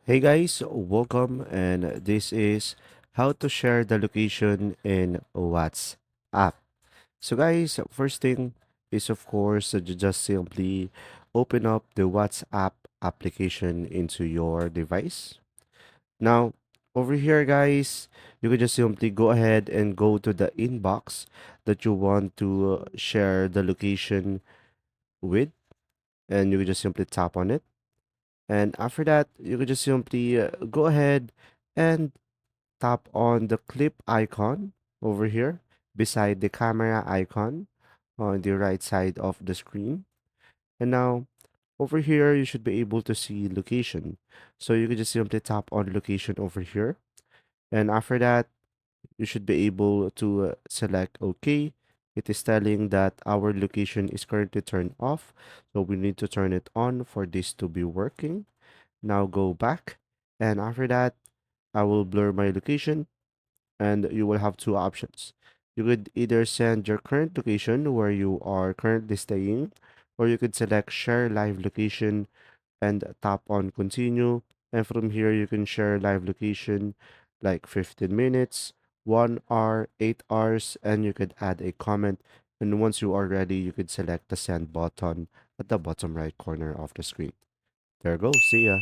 Hey guys, welcome, and this is how to share the location in WhatsApp. So guys, first thing is of course you just simply open up the WhatsApp application into your device. Now, over here guys, you can just simply go ahead and go to the inbox that you want to share the location with, and you can just simply tap on it. And after that, you can just simply go ahead and tap on the clip icon over here beside the camera icon on the right side of the screen. And now over here, you should be able to see location. So you can just simply tap on location over here. And after that, you should be able to select OK. It is telling that our location is currently turned off. So we need to turn it on for this to be working. Now go back. And after that, I will blur my location and you will have two options. You could either send your current location where you are currently staying, or you could select share live location and tap on continue. And from here, you can share live location like 15 minutes, 1 hour, 8 hours, and you could add a comment. And once you are ready, you could select the send button at the bottom right corner of the screen. There you go. See ya.